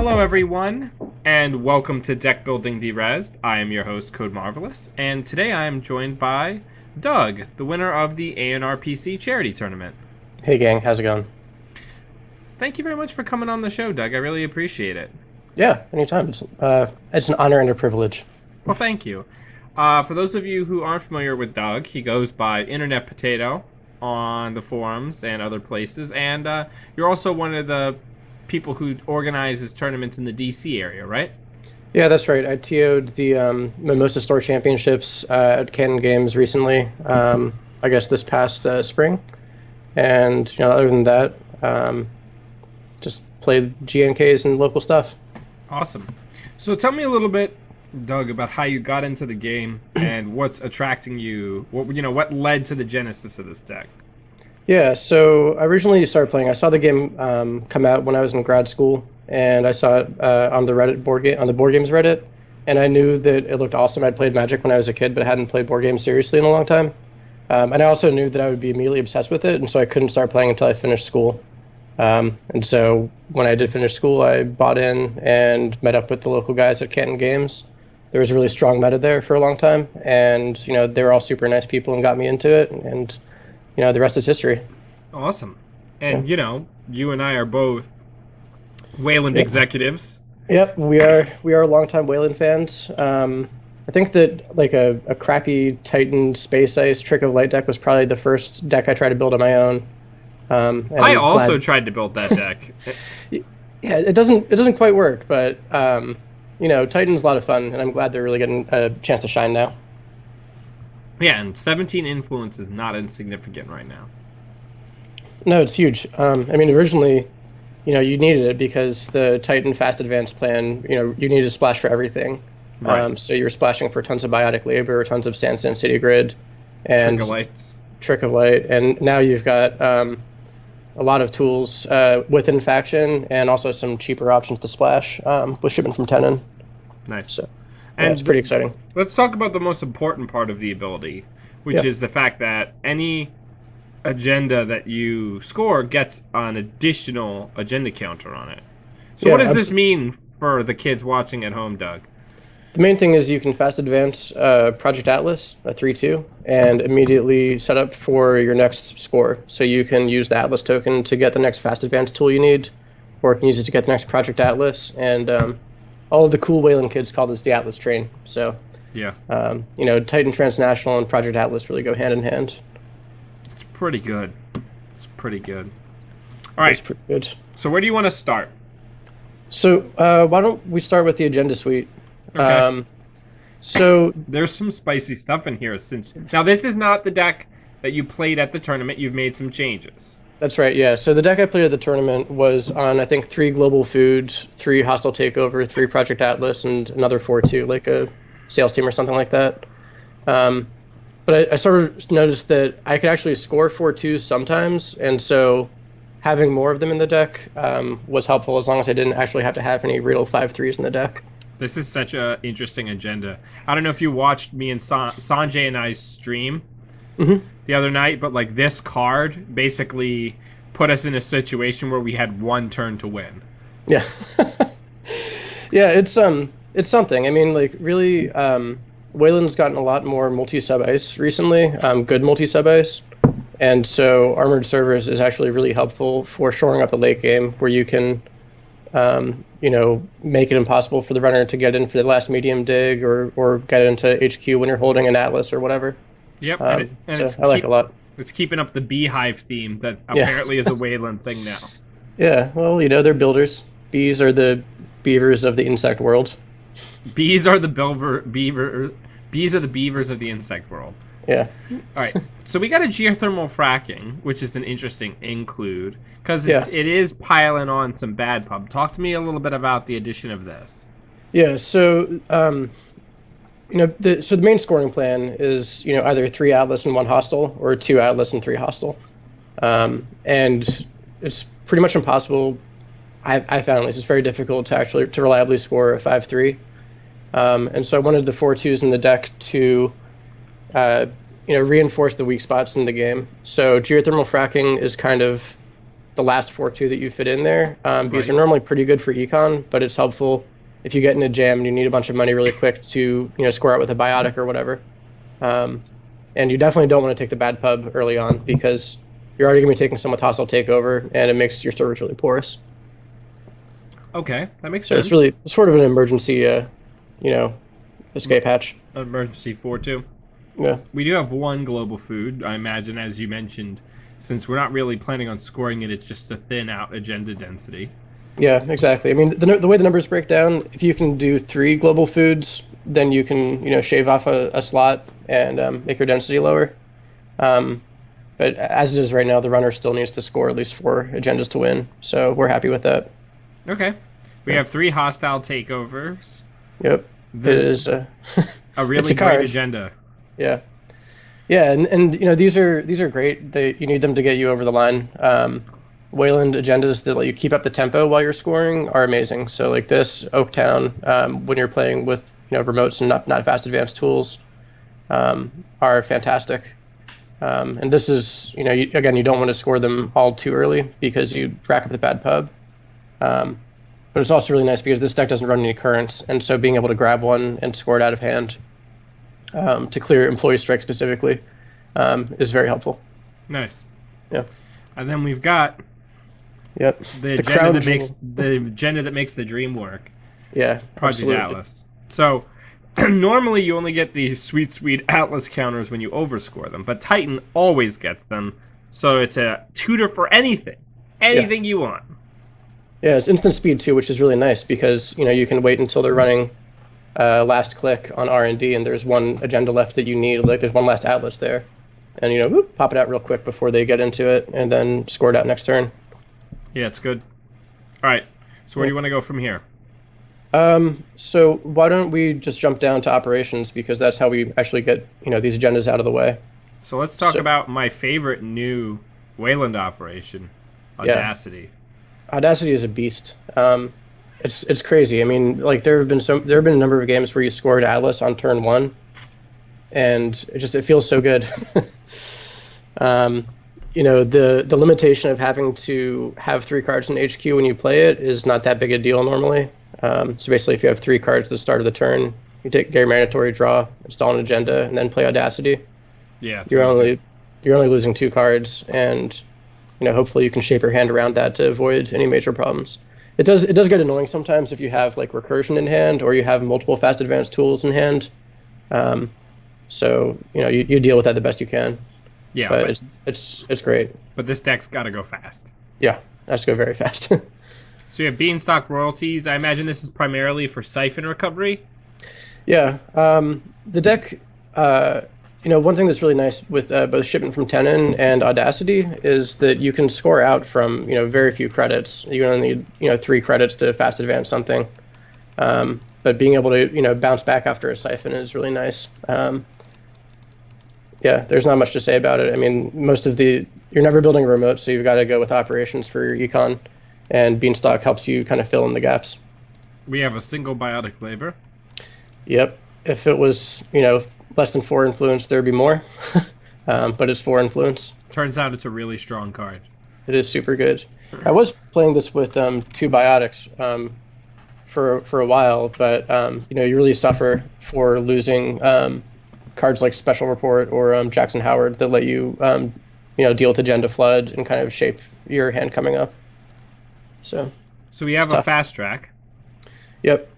Hello everyone, and welcome to Deckbuilding Derezzed. I am your host, Code Marvelous, and today I am joined by Doug, the winner of the ANRPC charity tournament. Hey gang, how's it going? Thank you very much for coming on the show, Doug. I really appreciate it. Yeah, anytime. It's an honor and a privilege. Well, thank you. For those of you who aren't familiar with Doug, he goes by Internet Potato on the forums and other places, and you're also one of the people who organizes tournaments in the DC area, right? Yeah, that's right. I TO'd the Mimosa Store Championships at Canton Games recently, I guess this past spring. And other than that, just played GNKs and local stuff. Awesome. So tell me a little bit, Doug, about how you got into the game and what's attracting you. What led to the genesis of this deck? Yeah, so I originally started playing. I saw the game come out when I was in grad school, and I saw it on the Reddit on the board games Reddit, and I knew that it looked awesome. I'd played Magic when I was a kid, but I hadn't played board games seriously in a long time. And I also knew that I would be immediately obsessed with it, and so I couldn't start playing until I finished school. And so when I did finish school, I bought in and met up with the local guys at Canton Games. There was a really strong meta there for a long time, and they were all super nice people and got me into it, and the rest is history. Awesome. And you and I are both Wayland executives. Yep, we are longtime Wayland fans. I think that like a crappy Titan Space Ice Trick of Light deck was probably the first deck I tried to build on my own. I also tried to build that deck. Yeah, it doesn't quite work, but Titan's a lot of fun, and I'm glad they're really getting a chance to shine now. Yeah, and 17 influence is not insignificant right now. No, it's huge. Originally, you needed it because the Titan Fast Advance plan, you needed to splash for everything. Right. So you were splashing for tons of Biotic Labor, tons of Sandstone City Grid, and Trick of Light. And now you've got a lot of tools within faction and also some cheaper options to splash with shipment from Tenon. Nice. So, and it's pretty exciting. Let's talk about the most important part of the ability, which is the fact that any agenda that you score gets an additional agenda counter on it. So what does this mean for the kids watching at home, Doug? The main thing is you can fast advance Project Atlas, a 3/2, and immediately set up for your next score. So you can use the Atlas token to get the next fast advance tool you need, or you can use it to get the next Project Atlas. And all of the cool Wayland kids call this the Atlas train. So Titan Transnational and Project Atlas really go hand in hand. It's pretty good. It's pretty good. All right. It's pretty good. So where do you want to start? So why don't we start with the agenda suite? Okay. So there's some spicy stuff in here. Now this is not the deck that you played at the tournament. You've made some changes. That's right. Yeah. So the deck I played at the tournament was on I think 3 Global Food, 3 Hostile Takeover, 3 Project Atlas, and another 4/2, like a sales team or something like that. But I sort of noticed that I could actually score 4/2s sometimes, and so having more of them in the deck was helpful as long as I didn't actually have to have any real 5/3s in the deck. This is such an interesting agenda. I don't know if you watched me and Sanjay and I's stream the other night, but like this card basically put us in a situation where we had 1 turn to win. Yeah. Yeah, it's something. I mean, like really, Wayland's gotten a lot more multi-sub ice recently, good multi-sub ice. And so Armored Servers is actually really helpful for shoring up the late game where you can make it impossible for the runner to get in for the last medium dig or get into HQ when you're holding an Atlas or whatever. Yep. So I like it a lot. It's keeping up the beehive theme that apparently is a Wayland thing now. Yeah, well, they're builders. Bees are the beavers of the insect world. Bees are the bees are the beavers of the insect world. Yeah. All right. So we got a geothermal fracking, which is an interesting include because it is piling on some bad pub. Talk to me a little bit about the addition of this. Yeah. So the main scoring plan is either 3 Atlas and 1 Hostile or 2 Atlas and 3 Hostile, and it's pretty much impossible. I found at least it's very difficult to reliably score a 5/3, and so I wanted the 4/2s in the deck to reinforce the weak spots in the game. So geothermal fracking is kind of the last 4-2 that you fit in there, because Right. they're normally pretty good for econ, but it's helpful if you get in a jam and you need a bunch of money really quick to score out with a biotic or whatever. And you definitely don't want to take the bad pub early on because you're already going to be taking some with hostile takeover, and it makes your storage really porous. Okay, that makes So sense. it's really sort of an emergency, escape hatch. Emergency 4-2. Yeah. We do have one global food, I imagine, as you mentioned, since we're not really planning on scoring it, it's just to thin out agenda density. Yeah, exactly. I mean, the way the numbers break down, if you can do 3 global foods, then you can, shave off a slot and make your density lower. But as it is right now, the runner still needs to score at least 4 agendas to win. So we're happy with that. Okay. We have 3 hostile takeovers. Yep. It is a really it's a great card. agenda. Yeah. Yeah, and these are great. You need them to get you over the line. Wayland agendas that let you keep up the tempo while you're scoring are amazing. So like this Oaktown, when you're playing with remotes and not fast advanced tools, are fantastic. And this is again, you don't want to score them all too early because you rack up the bad pub. But it's also really nice because this deck doesn't run any currents, and so being able to grab one and score it out of hand to clear employee strike specifically is very helpful. Nice. Yeah. And then we've got the agenda that makes the dream work. Yeah, Project absolutely. Atlas. So normally you only get these sweet Atlas counters when you overscore them, but Titan always gets them. So it's a tutor for anything you want. Yeah, it's instant speed too, which is really nice because you can wait until they're running last click on R&D, and there's one agenda left that you need. Like there's one last Atlas there, and pop it out real quick before they get into it, and then score it out next turn. Yeah, it's good. All right, so where do you want to go from here? So why don't we just jump down to operations, because that's how we actually get these agendas out of the way. So let's talk about my favorite new Wayland operation, Audacity. Yeah. Audacity is a beast. It's crazy. I mean, like there have been a number of games where you scored Atlas on turn 1, and it feels so good. The limitation of having to have 3 cards in HQ when you play it is not that big a deal normally. So basically, if you have 3 cards at the start of the turn, you take Gary Mandatory, draw, install an agenda, and then play Audacity. Yeah, you're only losing 2 cards, and hopefully you can shape your hand around that to avoid any major problems. It does get annoying sometimes if you have like recursion in hand or you have multiple fast advanced tools in hand. So you deal with that the best you can. Yeah, but it's great. But this deck's got to go fast. Yeah, has to go very fast. So you have Beanstalk royalties. I imagine this is primarily for Siphon recovery. Yeah, the deck. One thing that's really nice with both Shipment from Tenon and Audacity is that you can score out from very few credits. You only need 3 credits to fast advance something, but being able to bounce back after a Siphon is really nice. Yeah, there's not much to say about it. I mean, you're never building a remote, so you've got to go with operations for your econ, and Beanstalk helps you kind of fill in the gaps. We have a single biotic labor. Yep. If it was less than 4 influence, there'd be more, but it's 4 influence. Turns out it's a really strong card. It is super good. I was playing this with 2 biotics for a while, but you really suffer for losing cards like Special Report or Jackson Howard that let you deal with Agenda Flood and kind of shape your hand coming up. So we have a fast track. Yep.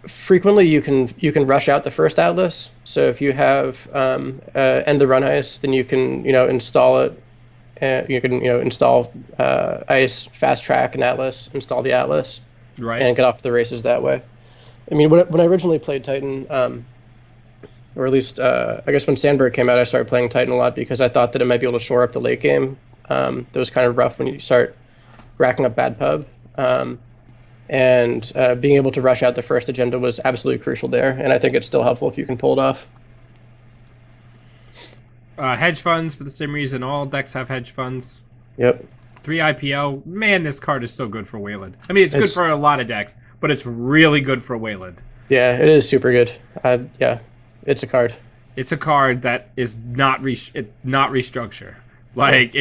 Frequently you can rush out the first Atlas. So if you have end the run ice, then you can install it. You can install ice, fast track an Atlas, install the Atlas, right, and get off the races that way. I mean, when I originally played Titan, or at least I guess when Sandberg came out, I started playing Titan a lot because I thought that it might be able to shore up the late game. That was kind of rough when you start racking up bad pub. And being able to rush out the first agenda was absolutely crucial there, and I think it's still helpful if you can pull it off. Hedge funds, for the same reason all decks have hedge funds. Yep. 3 IPL. Man, this card is so good for Wayland. I mean, it's good for a lot of decks, but it's really good for Wayland. Yeah, it is super good. Yeah, it's a card. It's a card that is not restructure. Like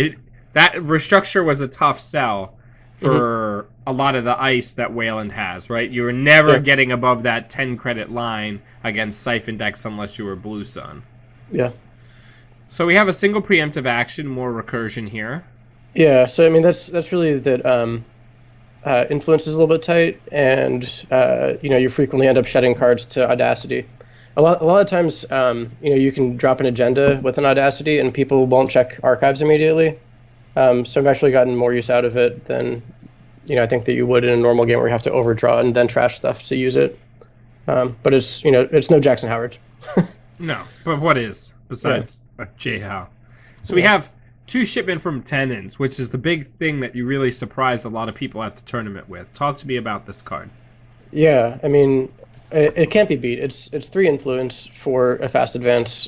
that restructure was a tough sell for a lot of the ice that Wayland has, right? You were never getting above that 10 credit line against Siphon decks unless you were Blue Sun. Yeah. So we have a single preemptive action, more recursion here. Yeah, so I mean that's really that influence is a little bit tight, and you frequently end up shedding cards to Audacity. A lot of times, you can drop an agenda with an Audacity, and people won't check archives immediately. So I've actually gotten more use out of it than I think that you would in a normal game where you have to overdraw and then trash stuff to use it. But it's it's no Jackson Howard. No, but what is besides J Howe? So we have 2 shipment from Tenons, which is the big thing that you really surprised a lot of people at the tournament with. Talk to me about this card. Yeah, I mean, it can't be beat. It's 3 influence for a fast advance,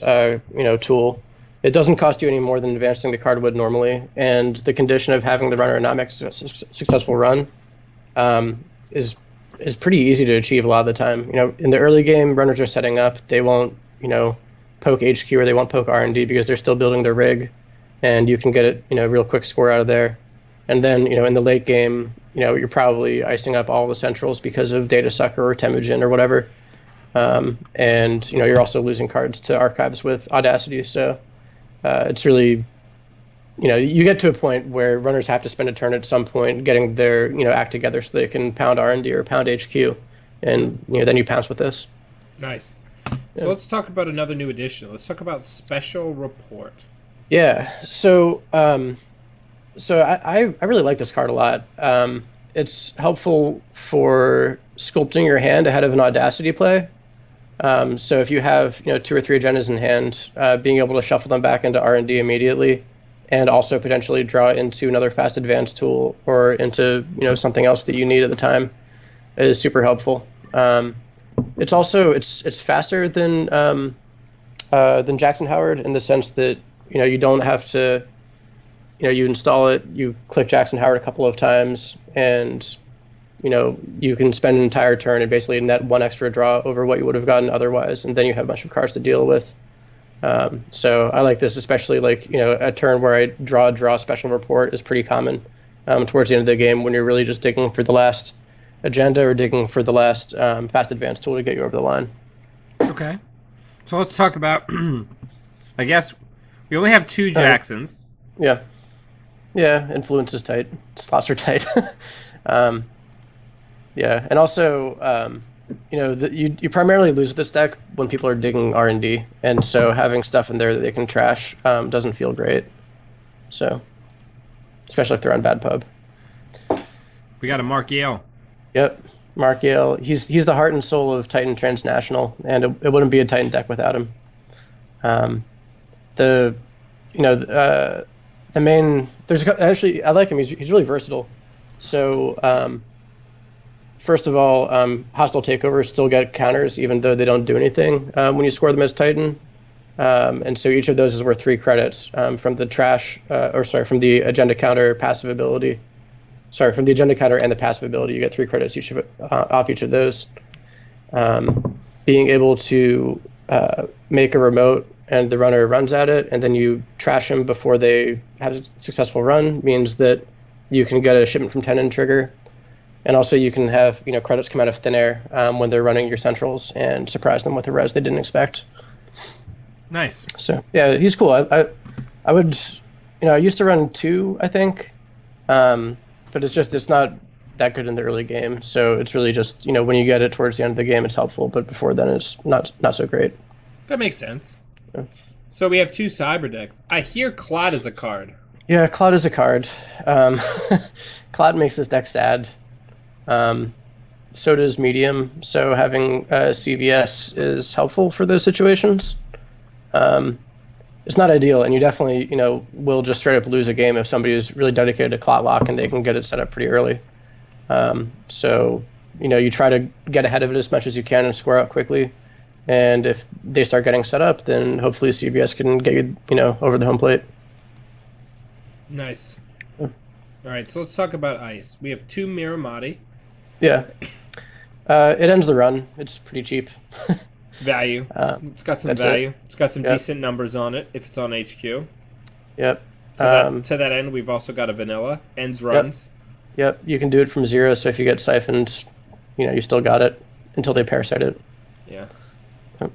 tool. It doesn't cost you any more than advancing the card would normally, and the condition of having the runner not make a successful run is pretty easy to achieve a lot of the time. In the early game, runners are setting up. They won't, poke HQ or they won't poke R&D because they're still building their rig, and you can get it, real quick score out of there. And then, in the late game, you're probably icing up all the centrals because of Data Sucker or Temujin or whatever. And, you're also losing cards to archives with Audacity. So it's really, you get to a point where runners have to spend a turn at some point getting their, act together so they can pound R&D or pound HQ. And, then you pounce with this. Nice. So let's talk about another new addition. Let's talk about Special Report. Yeah, so I really like this card a lot. It's helpful for sculpting your hand ahead of an Audacity play. So if you have 2 or 3 agendas in hand, being able to shuffle them back into R&D immediately, and also potentially draw into another fast advance tool or into something else that you need at the time, is super helpful. It's also it's faster than Jackson Howard in the sense that you don't have to, you install it, you click Jackson Howard a couple of times, and, you can spend an entire turn and basically net 1 extra draw over what you would have gotten otherwise, and then you have a bunch of cards to deal with. So I like this, especially a turn where I draw Special Report is pretty common towards the end of the game when you're really just digging for the last agenda or digging for the last fast advance tool to get you over the line. Okay. So let's talk about, I guess, we only have 2 Jacksons. Yeah, influence is tight. Slots are tight. Yeah, and also, you primarily lose with this deck when people are digging R&D, and so having stuff in there that they can trash doesn't feel great. So, especially if they're on bad pub. We got a Mark Yale. Yep, Mark Yale. He's the heart and soul of Titan Transnational, and it wouldn't be a Titan deck without him. The main I like him. He's really versatile. So first of all, hostile takeovers still get counters even though they don't do anything when you score them as Titan. And so each of those is worth 3 credits from the from the agenda counter passive ability. From the agenda counter and the passive ability, you get 3 credits off each of those. Being able to make a remote and the runner runs at it, and then you trash them before they have a successful run, means that you can get a shipment from Tenon trigger. And also you can have credits come out of thin air when they're running your centrals and surprise them with a res they didn't expect. Nice. So yeah, he's cool. I would, I used to run 2, I think, but it's not that good in the early game. So it's really just when you get it towards the end of the game, it's helpful, but before then it's not so great. That makes sense. Yeah. So we have 2 cyber decks. I hear Clot is a card. Yeah, Clot is a card. Clot makes this deck sad. So does Medium. So having CVS is helpful for those situations. It's not ideal, and you definitely will just straight up lose a game if somebody is really dedicated to Clot Lock and they can get it set up pretty early. So you try to get ahead of it as much as you can and score out quickly. And if they start getting set up, then hopefully CVS can get you, over the home plate. Nice. All right, so let's talk about ice. We have 2 Miramati. Yeah. It ends the run. It's pretty cheap. Value. It's got some value. It's got some decent numbers on it if it's on HQ. Yep. To that end, we've also got a vanilla ends runs. Yep, you can do it from 0. So if you get siphoned, you still got it until they parasite it. Yeah. Yep.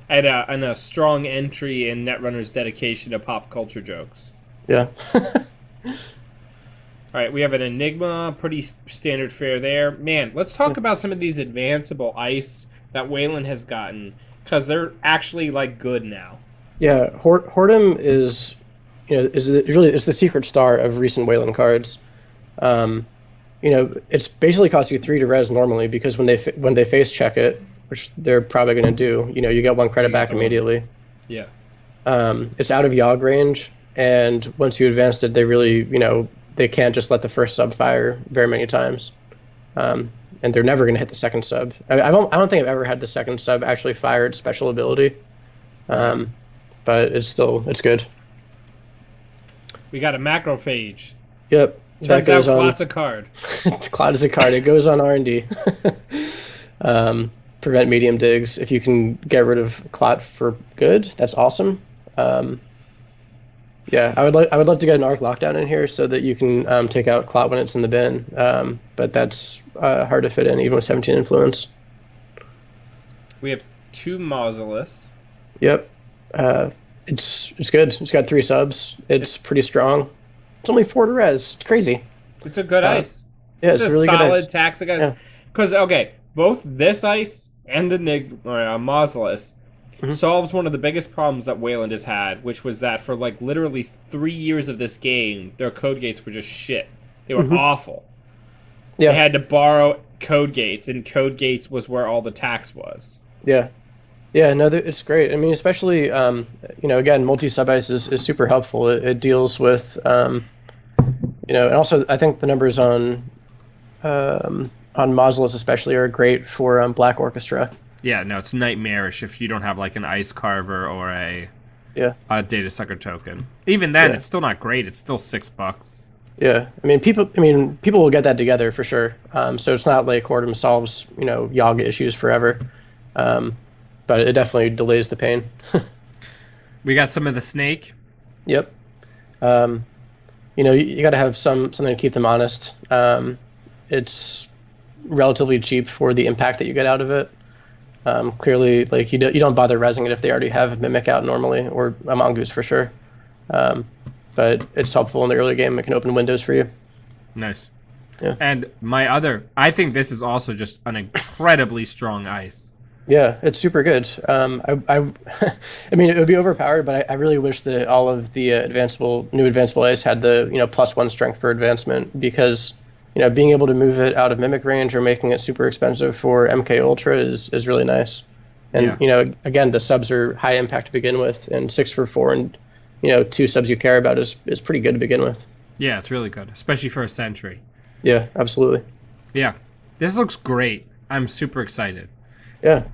And a strong entry in Netrunner's dedication to pop culture jokes. Yeah. All right, we have an Enigma, pretty standard fare there. Man, let's talk about some of these advanceable ice that Wayland has gotten, because they're actually like good now. Yeah, Hordem is, is the secret star of recent Wayland cards. It's basically costs you 3 to res normally, because when they face check it, which they're probably going to do, you get 1 credit back immediately. Yeah. It's out of Yogg range, and once you advance it, they really, they can't just let the first sub fire very many times. And they're never going to hit the second sub. I don't think I've ever had the second sub actually fire its special ability. But it's good. We got a macrophage. Yep. Turns out Clot's a card. Clot is a card. It goes on R&D. Prevent medium digs. If you can get rid of Clot for good, that's awesome. Yeah, I would love to get an Arc Lockdown in here so that you can take out Clot when it's in the bin. But that's hard to fit in even with 17 influence. We have 2 Mausolus. Yep. It's good. It's got 3 subs. It's pretty strong. It's only 4 to res. It's crazy. It's a good ice. Yeah, it's a really good ice. Solid tax against. Because both this ice and Mausolus solves one of the biggest problems that Wayland has had, which was that for like literally 3 years of this game, their code gates were just shit. They were awful. Yeah. They had to borrow code gates, and code gates was where all the tax was. Yeah. Yeah, no, it's great. I mean, especially, again, multi-sub ice is super helpful. It deals with, and also I think the numbers on Mausolus especially are great for Black Orchestra. Yeah, no, it's nightmarish if you don't have like an Ice Carver or a Data Sucker token. Even then, it's still not great. It's still $6. Yeah, I mean, people will get that together for sure. So it's not like Hordem solves Yogg issues forever. But it definitely delays the pain. We got some of the snake. Yep. You got to have something to keep them honest. It's relatively cheap for the impact that you get out of it. Clearly, like you don't bother resing it if they already have Mimic out normally, or a Mongoose for sure. But it's helpful in the early game. It can open windows for you. Nice. Yeah. And I think this is also just an incredibly strong ice. Yeah, it's super good. I mean, it would be overpowered, but I really wish that all of the new advanceable ice had the +1 strength for advancement, because being able to move it out of Mimic range or making it super expensive for MK Ultra is really nice. And again, the subs are high impact to begin with, and 6 for 4 and 2 subs you care about is pretty good to begin with. Yeah, it's really good, especially for a Sentry. Yeah, absolutely. Yeah, this looks great. I'm super excited. Yeah.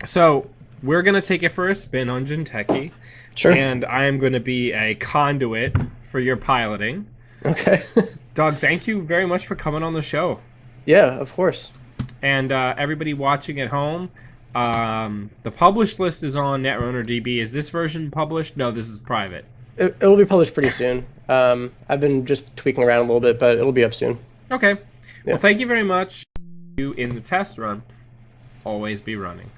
So we're gonna take it for a spin on Jinteki. Sure. And I am going to be a conduit for your piloting. Okay. Doug, thank you very much for coming on the show. Yeah, of course. And everybody watching at home, the published list is on Netrunner DB. Is this version published? No, this is private. It will be published pretty soon. I've been just tweaking around a little bit, but it'll be up soon. Okay. Yeah. Well, thank you very much. You in the test run. Always be running.